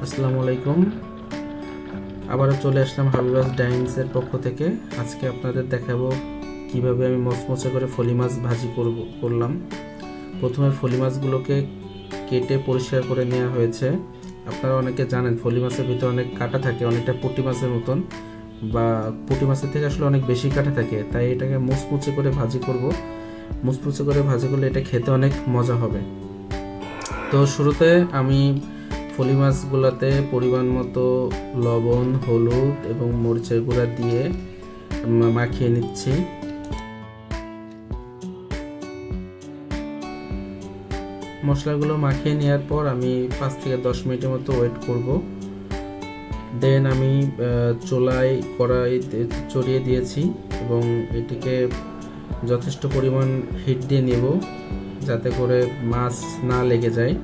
আসসালামু আলাইকুম। আবারও চলে আসলাম হাবিবাস ডাইনিংসের পক্ষ থেকে। আজকে আপনাদের দেখাবো কিভাবে আমি মচমচে করে ফলি মাছ ভাজি করলাম। প্রথমে ফলি মাছগুলোকে কেটে পরিষ্কার করে নেওয়া হয়েছে। আপনারা অনেকে জানেন ফলি মাছের ভিতরে অনেক কাঁটা থাকে, অনেকটা পুঁটি মাছের মতন, বা পুঁটি মাছের থেকে আসলে অনেক বেশি কাঁটা থাকে, তাই এটাকে মুচমুচে করে ভাজি করব। মুচমুচে করে ভাজি করলে এটা খেতে অনেক মজা হবে। তো শুরুতে আমি ফলি মাছগুলোতে পরিমাণ মতো লবণ, হলুদ এবং মরিচের গুঁড়া দিয়ে মাখিয়ে নিচ্ছি। মশলাগুলো মাখিয়ে নেওয়ার পর আমি 5 থেকে 10 মিনিটের মতো ওয়েট করব। দেন আমি চুলায় কড়াই চড়িয়ে দিয়েছি এবং এটিকে যথেষ্ট পরিমাণ হিট দিয়ে নেব যাতে করে মাছ না লেগে যায়।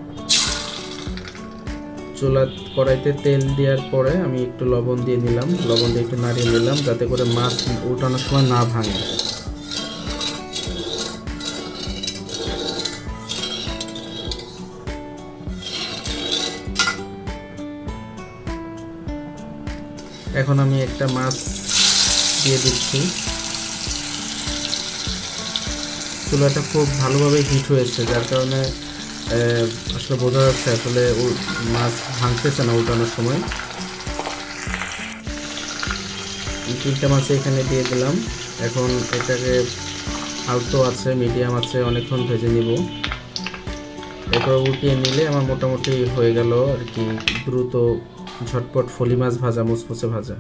চুলা কড়াইতে তেল দেওয়ার পরে আমি একটু লবণ দিয়ে নিলাম, লবণ দিয়ে একটু নাড়িয়ে নিলাম যাতে করে মাছ উল্টানোর সময় না ভাঙে। এখন আমি একটা মাছ দিয়ে দিচ্ছি। চুলাটা খুব ভালোভাবে হিট হয়েছে, যার কারণে আসলে বোঝা যাচ্ছে আসলে মাছ ভাঙতেছে না উল্টানোর সময়। 3টা মাছ এখানে দিয়ে দিলাম। এখন এটাকে আলতো আছে, মিডিয়াম আছে অনেকক্ষণ ভেজে নিব। এরপর উল্টিয়ে নিলে আমার মোটামুটি হয়ে গেল আর কি দ্রুত ঝটপট ফলি মাছ ভাজা, মুচমুচে ভাজা।